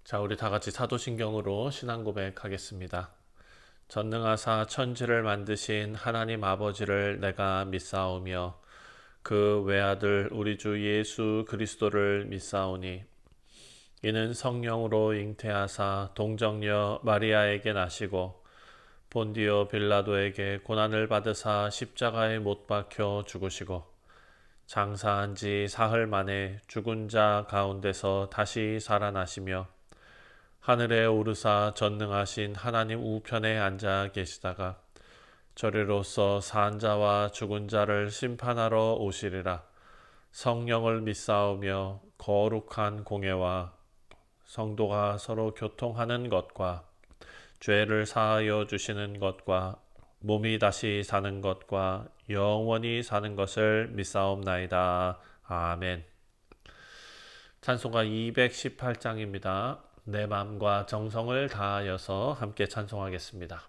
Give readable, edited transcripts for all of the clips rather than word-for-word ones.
자, 우리 다 같이 사도신경으로 신앙 고백하겠습니다. 전능하사 천지를 만드신 하나님 아버지를 내가 믿사오며 그 외아들 우리 주 예수 그리스도를 믿사오니 이는 성령으로 잉태하사 동정녀 마리아에게 나시고 본디오 빌라도에게 고난을 받으사 십자가에 못 박혀 죽으시고 장사한 지 사흘 만에 죽은 자 가운데서 다시 살아나시며 하늘에 오르사 전능하신 하나님 우편에 앉아 계시다가 저리로서 산 자와 죽은 자를 심판하러 오시리라. 성령을 믿사오며 거룩한 공예와 성도가 서로 교통하는 것과 죄를 사하여 주시는 것과 몸이 다시 사는 것과 영원히 사는 것을 믿사옵나이다. 아멘. 찬송가 218장입니다. 내 마음과 정성을 다하여서 함께 찬송하겠습니다.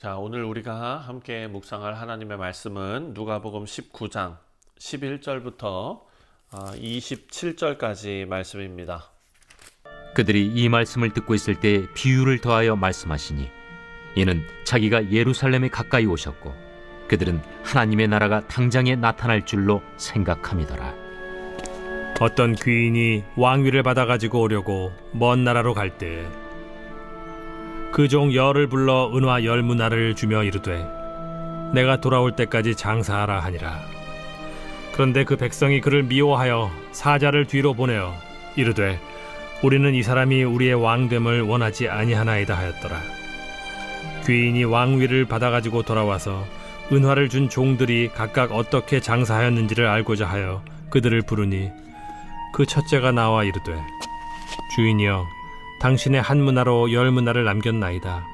자, 오늘 우리가 함께 묵상할 하나님의 말씀은 누가복음 19장 11절부터 27절까지 말씀입니다. 그들이 이 말씀을 듣고 있을 때 비유를 더하여 말씀하시니 이는 자기가 예루살렘에 가까이 오셨고 그들은 하나님의 나라가 당장에 나타날 줄로 생각함이더라. 어떤 귀인이 왕위를 받아가지고 오려고 먼 나라로 갈 때 그 종 열을 불러 은화 10문화를 주며 이르되 내가 돌아올 때까지 장사하라 하니라. 그런데 그 백성이 그를 미워하여 사자를 뒤로 보내어 이르되 우리는 이 사람이 우리의 왕됨을 원하지 아니하나이다 하였더라. 귀인이 왕위를 받아가지고 돌아와서 은화를 준 종들이 각각 어떻게 장사하였는지를 알고자 하여 그들을 부르니 그 첫째가 나와 이르되 주인이여 당신의 한 문화로 10문화를 남겼나이다.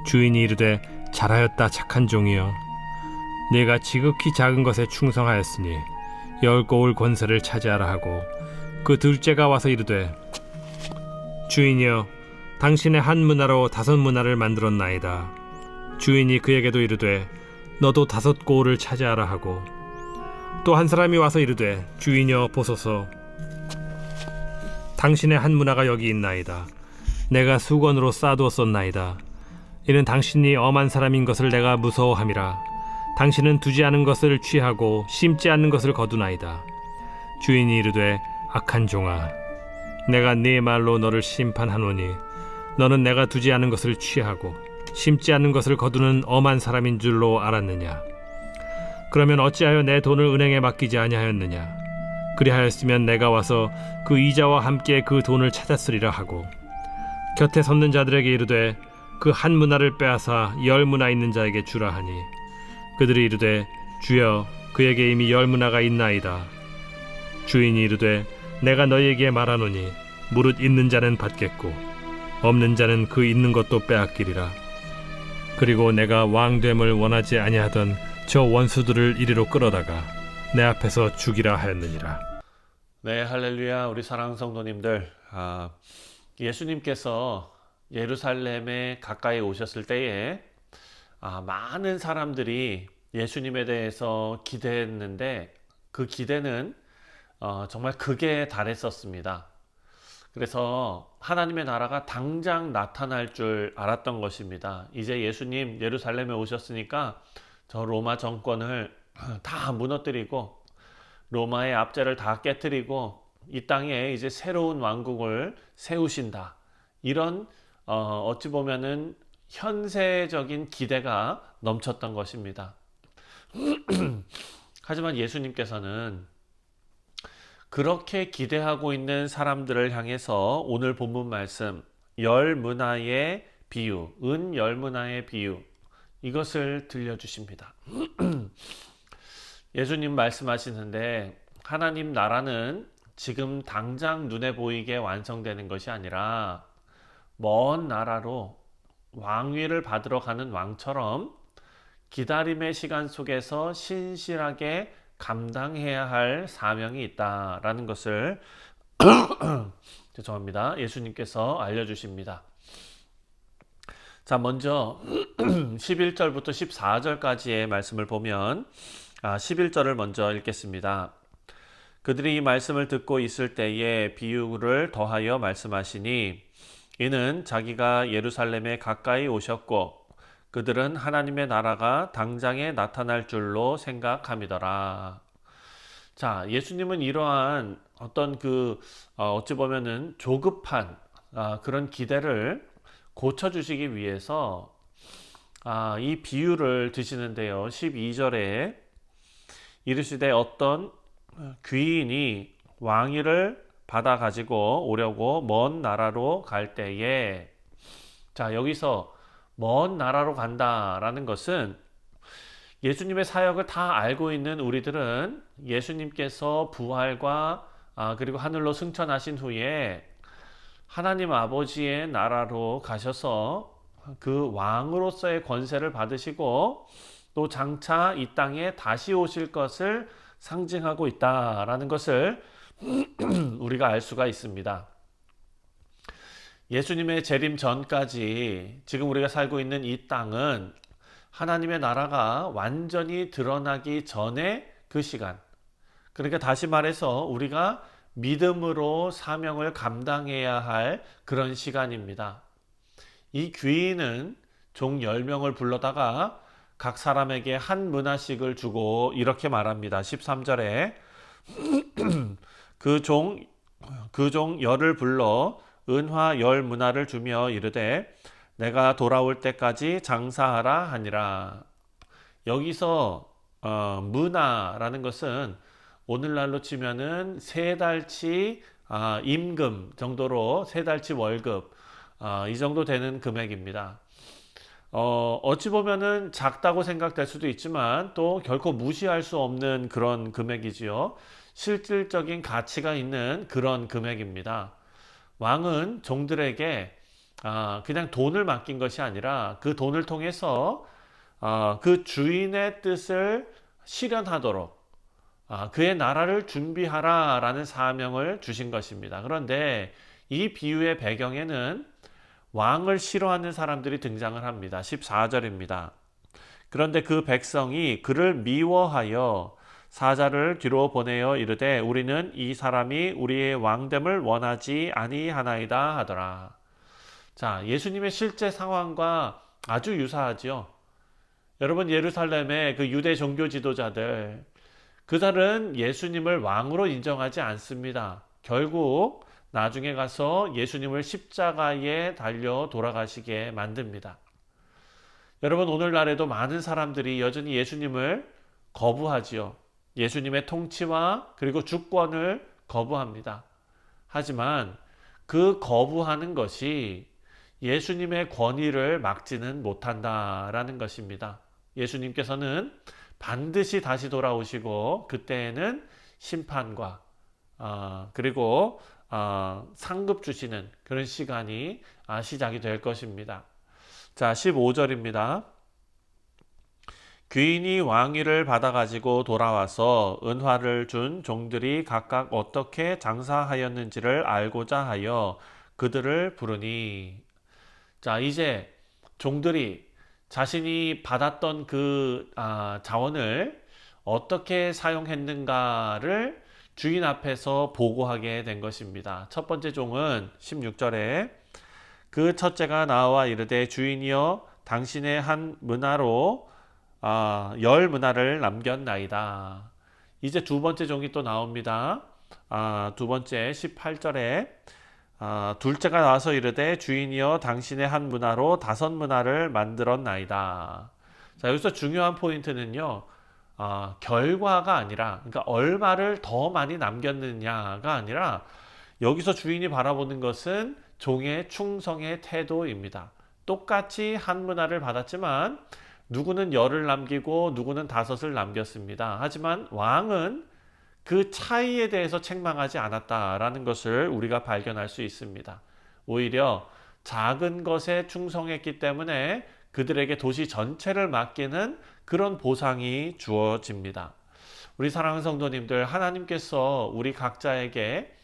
주인이 이르되 잘하였다 착한 종이여 네가 지극히 작은 것에 충성하였으니 10고을 권세를 차지하라 하고 그 둘째가 와서 이르되 주인이여 당신의 한 문화로 5문화를 만들었나이다. 주인이 그에게도 이르되 너도 5고을을 차지하라 하고 또 한 사람이 와서 이르되 주인여 보소서 당신의 한 문화가 여기 있나이다. 내가 수건으로 싸두었었나이다. 이는 당신이 엄한 사람인 것을 내가 무서워함이라. 당신은 두지 않은 것을 취하고 심지 않는 것을 거두나이다. 주인이 이르되 악한 종아, 내가 네 말로 너를 심판하노니 너는 내가 두지 않은 것을 취하고 심지 않는 것을 거두는 엄한 사람인 줄로 알았느냐? 그러면 어찌하여 내 돈을 은행에 맡기지 아니하였느냐? 그리하였으면 내가 와서 그 이자와 함께 그 돈을 찾았으리라 하고 곁에 섰는 자들에게 이르되 그 한 문화를 빼앗아 10문화 있는 자에게 주라 하니 그들이 이르되 주여 그에게 이미 10문화가 있나이다. 주인이 이르되 내가 너희에게 말하노니 무릇 있는 자는 받겠고 없는 자는 그 있는 것도 빼앗기리라. 그리고 내가 왕됨을 원하지 아니하던 저 원수들을 이리로 끌어다가 내 앞에서 죽이라 하였느니라. 네, 할렐루야. 우리 사랑하는 성도님들, 예수님께서 예루살렘에 가까이 오셨을 때에 많은 사람들이 예수님에 대해서 기대했는데 그 기대는 정말 극에 달했었습니다. 그래서 하나님의 나라가 당장 나타날 줄 알았던 것입니다. 이제 예수님 예루살렘에 오셨으니까 저 로마 정권을 다 무너뜨리고 로마의 압제를 다 깨뜨리고 이 땅에 이제 새로운 왕국을 세우신다. 이런 어찌 보면은 현세적인 기대가 넘쳤던 것입니다. 하지만 예수님께서는 그렇게 기대하고 있는 사람들을 향해서 오늘 본문 말씀 10문화의 비유, 은 10문화의 비유 이것을 들려주십니다. 예수님 말씀하시는데 하나님 나라는 지금 당장 눈에 보이게 완성되는 것이 아니라 먼 나라로 왕위를 받으러 가는 왕처럼 기다림의 시간 속에서 신실하게 감당해야 할 사명이 있다라는 것을 죄송합니다. 예수님께서 알려주십니다. 자, 먼저 11절부터 14절까지의 말씀을 보면 11절을 먼저 읽겠습니다. 그들이 이 말씀을 듣고 있을 때에 비유를 더하여 말씀하시니 이는 자기가 예루살렘에 가까이 오셨고 그들은 하나님의 나라가 당장에 나타날 줄로 생각함이더라. 자, 예수님은 이러한 어떤 어찌 보면은 조급한 그런 기대를 고쳐주시기 위해서 이 비유를 드시는데요. 12절에 이르시되 어떤 귀인이 왕위를 받아 가지고 오려고 먼 나라로 갈 때에, 자, 여기서 먼 나라로 간다라는 것은 예수님의 사역을 다 알고 있는 우리들은 예수님께서 부활과 그리고 하늘로 승천하신 후에 하나님 아버지의 나라로 가셔서 그 왕으로서의 권세를 받으시고 또 장차 이 땅에 다시 오실 것을 상징하고 있다라는 것을 우리가 알 수가 있습니다. 예수님의 재림 전까지 지금 우리가 살고 있는 이 땅은 하나님의 나라가 완전히 드러나기 전에 그 시간, 그러니까 다시 말해서 우리가 믿음으로 사명을 감당해야 할 그런 시간입니다. 이 귀인은 종 10명을 불러다가 각 사람에게 한 문화씩을 주고 이렇게 말합니다. 13절에 그 종 10을 불러 은화 10문화를 주며 이르되 내가 돌아올 때까지 장사하라 하니라. 여기서 문화라는 것은 오늘날로 치면은 3달치 임금 정도로 3달치 월급 이 정도 되는 금액입니다. 어찌 보면은 작다고 생각될 수도 있지만 또 결코 무시할 수 없는 그런 금액이지요. 실질적인 가치가 있는 그런 금액입니다. 왕은 종들에게 그냥 돈을 맡긴 것이 아니라 그 돈을 통해서 그 주인의 뜻을 실현하도록 그의 나라를 준비하라 라는 사명을 주신 것입니다. 그런데 이 비유의 배경에는 왕을 싫어하는 사람들이 등장을 합니다. 14절입니다. 그런데 그 백성이 그를 미워하여 사자를 뒤로 보내어 이르되 우리는 이 사람이 우리의 왕됨을 원하지 아니하나이다 하더라. 자, 예수님의 실제 상황과 아주 유사하지요. 여러분, 예루살렘의 그 유대 종교 지도자들, 그들은 예수님을 왕으로 인정하지 않습니다. 결국 나중에 가서 예수님을 십자가에 달려 돌아가시게 만듭니다. 여러분, 오늘날에도 많은 사람들이 여전히 예수님을 거부하지요. 예수님의 통치와 그리고 주권을 거부합니다. 하지만 그 거부하는 것이 예수님의 권위를 막지는 못한다라는 것입니다. 예수님께서는 반드시 다시 돌아오시고 그때에는 심판과 그리고 상급 주시는 그런 시간이 시작이 될 것입니다. 자, 15절입니다. 귀인이 왕위를 받아가지고 돌아와서 은화를 준 종들이 각각 어떻게 장사하였는지를 알고자 하여 그들을 부르니. 자, 이제 종들이 자신이 받았던 그 자원을 어떻게 사용했는가를 주인 앞에서 보고하게 된 것입니다. 첫 번째 종은 16절에 그 첫째가 나와 이르되 주인이여 당신의 한 문화로 10문화를 남겼나이다. 이제 두 번째 종이 또 나옵니다. 두 번째 18절에 둘째가 나와서 이르되 주인이여 당신의 한 문화로 5문화를 만들었나이다. 자, 여기서 중요한 포인트는요, 결과가 아니라, 그러니까 얼마를 더 많이 남겼느냐가 아니라 여기서 주인이 바라보는 것은 종의 충성의 태도입니다. 똑같이 한 문화를 받았지만 누구는 10을 남기고 누구는 5을 남겼습니다. 하지만 왕은 그 차이에 대해서 책망하지 않았다라는 것을 우리가 발견할 수 있습니다. 오히려 작은 것에 충성했기 때문에 그들에게 도시 전체를 맡기는 그런 보상이 주어집니다. 우리 사랑하는 성도님들, 하나님께서 우리 각자에게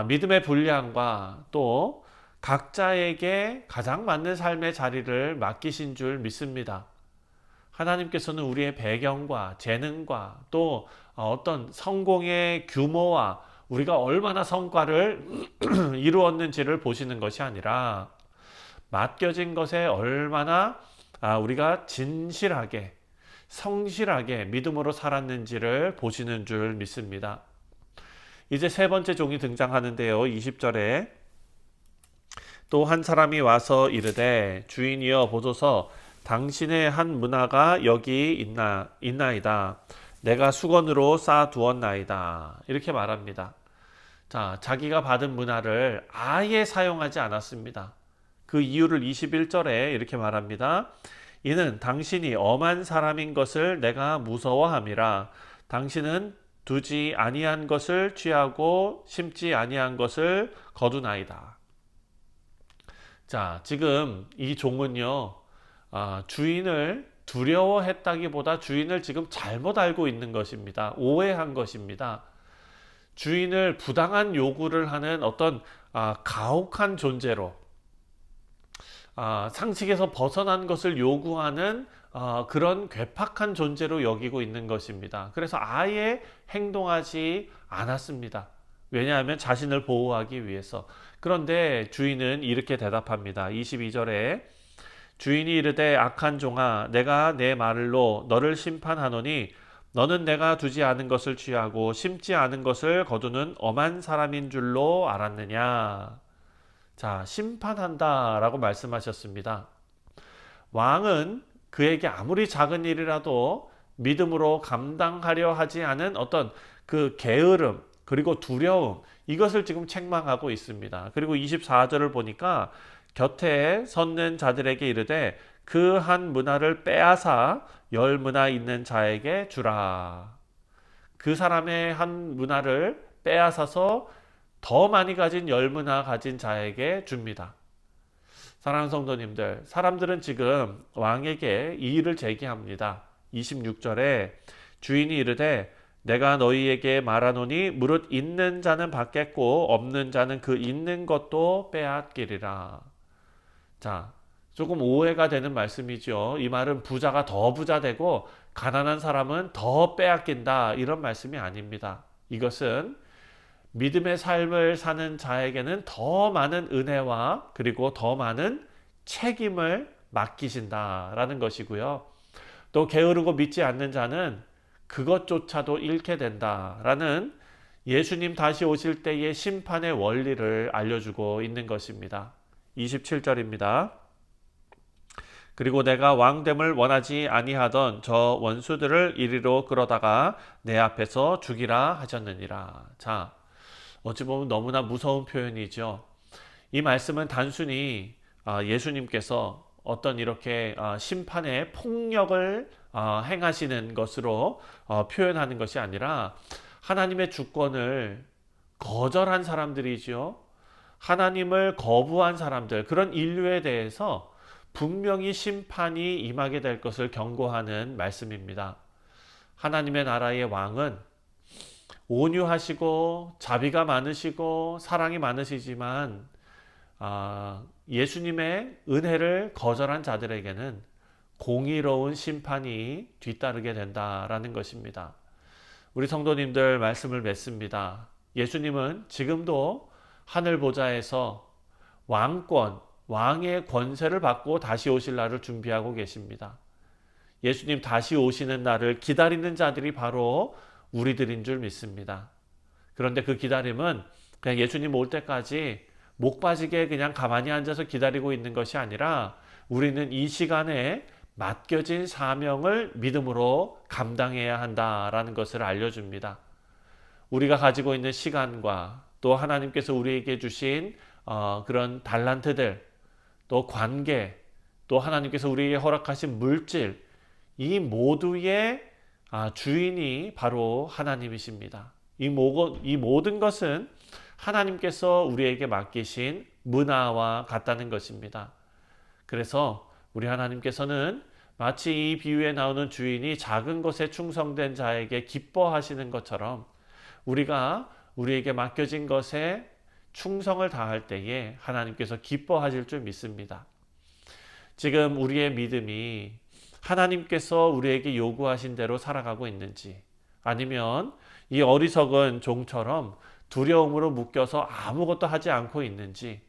믿음의 분량과 또 각자에게 가장 맞는 삶의 자리를 맡기신 줄 믿습니다. 하나님께서는 우리의 배경과 재능과 또 어떤 성공의 규모와 우리가 얼마나 성과를 이루었는지를 보시는 것이 아니라 맡겨진 것에 얼마나 우리가 진실하게 성실하게 믿음으로 살았는지를 보시는 줄 믿습니다. 이제 세 번째 종이 등장하는데요. 20절에 또 한 사람이 와서 이르되 주인이여 보소서 당신의 한 문화가 여기 있나이다. 내가 수건으로 쌓아두었나이다. 이렇게 말합니다. 자, 자기가 받은 문화를 아예 사용하지 않았습니다. 그 이유를 21절에 이렇게 말합니다. 이는 당신이 엄한 사람인 것을 내가 무서워함이라. 당신은 두지 아니한 것을 취하고 심지 아니한 것을 거두나이다. 자, 지금 이 종은요, 주인을 두려워했다기보다 주인을 지금 잘못 알고 있는 것입니다. 오해한 것입니다. 주인을 부당한 요구를 하는 어떤 가혹한 존재로, 상식에서 벗어난 것을 요구하는 그런 괴팍한 존재로 여기고 있는 것입니다. 그래서 아예 행동하지 않았습니다. 왜냐하면 자신을 보호하기 위해서. 그런데 주인은 이렇게 대답합니다. 22절에 주인이 이르되 악한 종아 내가 내 말로 너를 심판하노니 너는 내가 두지 않은 것을 취하고 심지 않은 것을 거두는 엄한 사람인 줄로 알았느냐. 자, 심판한다 라고 말씀하셨습니다. 왕은 그에게 아무리 작은 일이라도 믿음으로 감당하려 하지 않은 어떤 그 게으름 그리고 두려움, 이것을 지금 책망하고 있습니다. 그리고 24절을 보니까 곁에 섰는 자들에게 이르되 그 한 문화를 빼앗아 10문화 있는 자에게 주라. 그 사람의 한 문화를 빼앗아서 더 많이 가진 10문화 가진 자에게 줍니다. 사랑하는 성도님들, 사람들은 지금 왕에게 이의를 제기합니다. 26절에 주인이 이르되 내가 너희에게 말하노니 무릇 있는 자는 받겠고 없는 자는 그 있는 것도 빼앗기리라. 자, 조금 오해가 되는 말씀이죠. 이 말은 부자가 더 부자 되고 가난한 사람은 더 빼앗긴다, 이런 말씀이 아닙니다. 이것은 믿음의 삶을 사는 자에게는 더 많은 은혜와 그리고 더 많은 책임을 맡기신다라는 것이고요. 또 게으르고 믿지 않는 자는 그것조차도 잃게 된다라는 예수님 다시 오실 때의 심판의 원리를 알려주고 있는 것입니다. 27절입니다. 그리고 내가 왕됨을 원하지 아니하던 저 원수들을 이리로 끌어다가 내 앞에서 죽이라 하셨느니라. 자, 어찌 보면 너무나 무서운 표현이죠. 이 말씀은 단순히 예수님께서 어떤 이렇게 심판의 폭력을 행하시는 것으로 표현하는 것이 아니라 하나님의 주권을 거절한 사람들이죠. 하나님을 거부한 사람들, 그런 인류에 대해서 분명히 심판이 임하게 될 것을 경고하는 말씀입니다. 하나님의 나라의 왕은 온유하시고 자비가 많으시고 사랑이 많으시지만 예수님의 은혜를 거절한 자들에게는 공의로운 심판이 뒤따르게 된다라는 것입니다. 우리 성도님들 말씀을 맺습니다. 예수님은 지금도 하늘 보좌에서 왕권, 왕의 권세를 받고 다시 오실 날을 준비하고 계십니다. 예수님 다시 오시는 날을 기다리는 자들이 바로 우리들인 줄 믿습니다. 그런데 그 기다림은 그냥 예수님 올 때까지 목 빠지게 그냥 가만히 앉아서 기다리고 있는 것이 아니라 우리는 이 시간에 맡겨진 사명을 믿음으로 감당해야 한다라는 것을 알려줍니다. 우리가 가지고 있는 시간과 또 하나님께서 우리에게 주신 그런 달란트들, 또 관계, 또 하나님께서 우리에게 허락하신 물질, 이 모두의 주인이 바로 하나님이십니다. 이 모든 것은 하나님께서 우리에게 맡기신 문화와 같다는 것입니다. 그래서 우리 하나님께서는 마치 이 비유에 나오는 주인이 작은 것에 충성된 자에게 기뻐하시는 것처럼 우리가 우리에게 맡겨진 것에 충성을 다할 때에 하나님께서 기뻐하실 줄 믿습니다. 지금 우리의 믿음이 하나님께서 우리에게 요구하신 대로 살아가고 있는지, 아니면 이 어리석은 종처럼 두려움으로 묶여서 아무것도 하지 않고 있는지,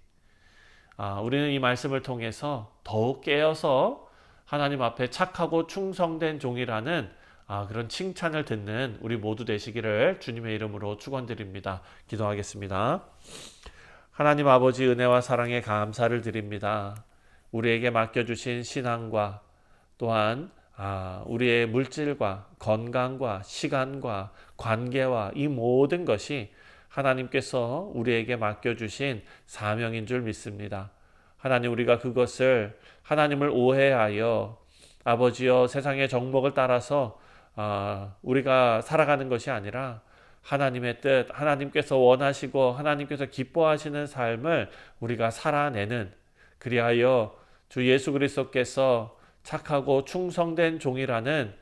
우리는 이 말씀을 통해서 더욱 깨어서 하나님 앞에 착하고 충성된 종이라는 그런 칭찬을 듣는 우리 모두 되시기를 주님의 이름으로 축원드립니다. 기도하겠습니다. 하나님 아버지, 은혜와 사랑에 감사를 드립니다. 우리에게 맡겨주신 신앙과 또한 우리의 물질과 건강과 시간과 관계와 이 모든 것이 하나님께서 우리에게 맡겨주신 사명인 줄 믿습니다. 하나님, 우리가 그것을 하나님을 오해하여 아버지여 세상의 정목을 따라서 우리가 살아가는 것이 아니라 하나님의 뜻, 하나님께서 원하시고 하나님께서 기뻐하시는 삶을 우리가 살아내는, 그리하여 주 예수 그리스도께서 착하고 충성된 종이라는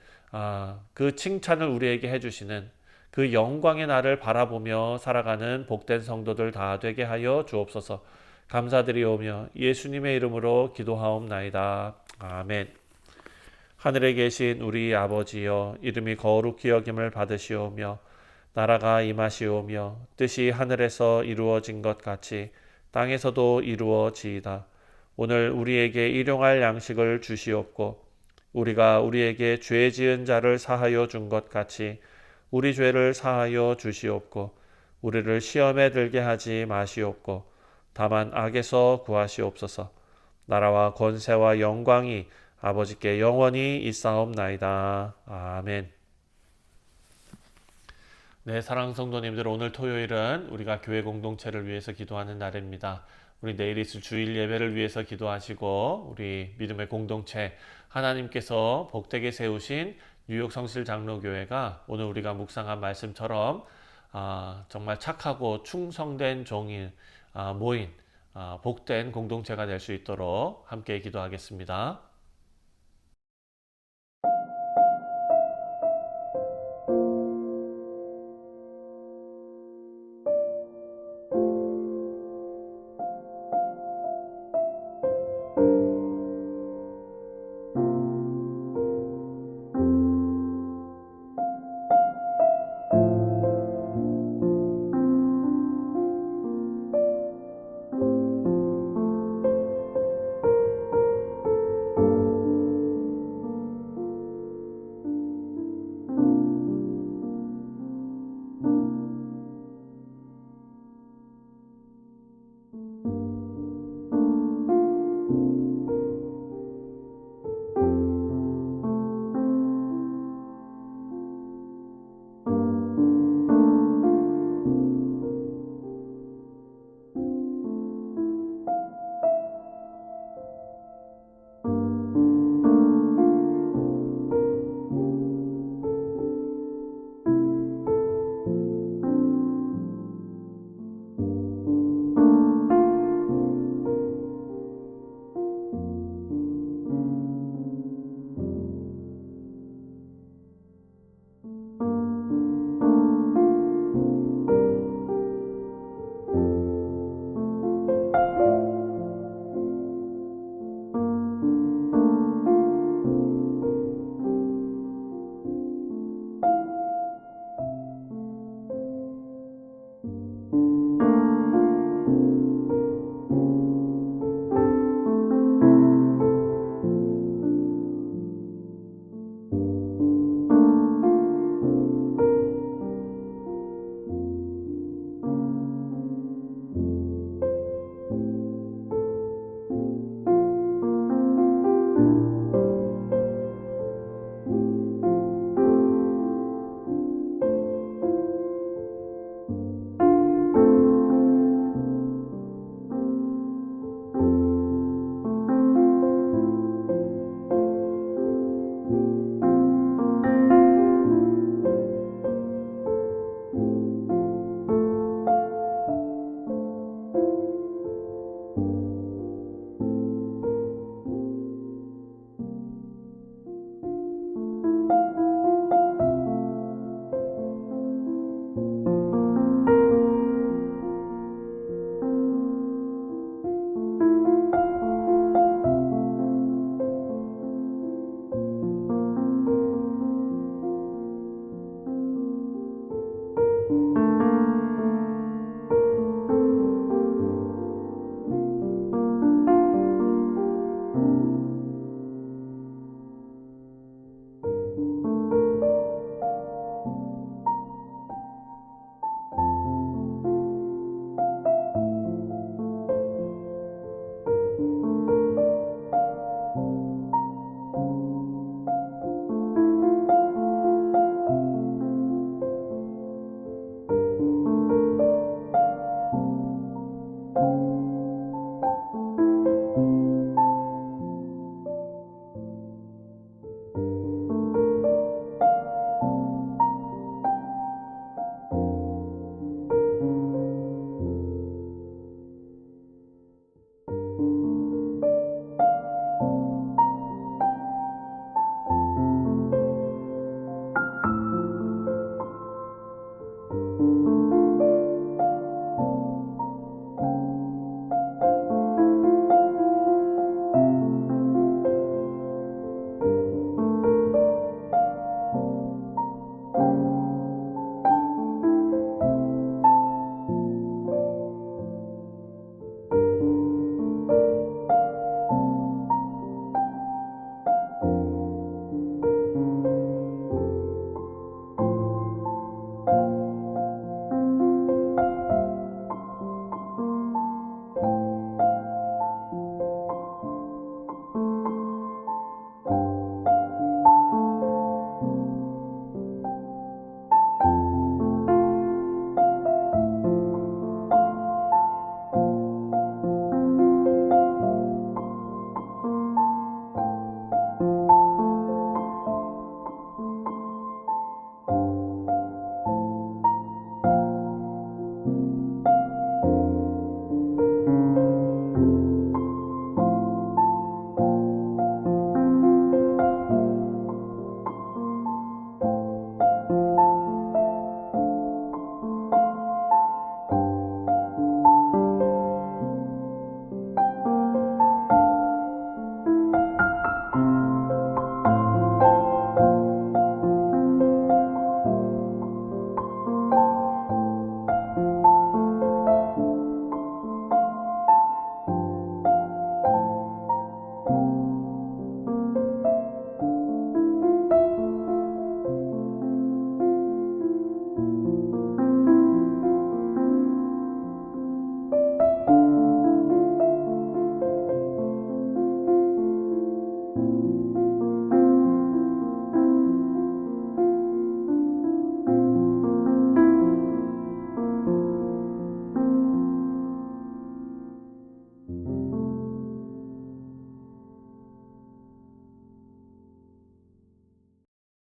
그 칭찬을 우리에게 해주시는 그 영광의 날을 바라보며 살아가는 복된 성도들 다 되게 하여 주옵소서. 감사드리오며 예수님의 이름으로 기도하옵나이다. 아멘. 하늘에 계신 우리 아버지여, 이름이 거룩히 여김을 받으시오며 나라가 임하시오며 뜻이 하늘에서 이루어진 것 같이 땅에서도 이루어지이다. 오늘 우리에게 일용할 양식을 주시옵고 우리가 우리에게 죄 지은 자를 사하여 준 것 같이 우리 죄를 사하여 주시옵고 우리를 시험에 들게 하지 마시옵고 다만 악에서 구하시옵소서. 나라와 권세와 영광이 아버지께 영원히 있사옵나이다. 아멘. 네, 사랑하는 성도님들, 오늘 토요일은 우리가 교회 공동체를 위해서 기도하는 날입니다. 우리 내일 있을 주일 예배를 위해서 기도하시고 우리 믿음의 공동체, 하나님께서 복되게 세우신 뉴욕 성실 장로교회가 오늘 우리가 묵상한 말씀처럼 정말 착하고 충성된 종이 모인 복된 공동체가 될 수 있도록 함께 기도하겠습니다.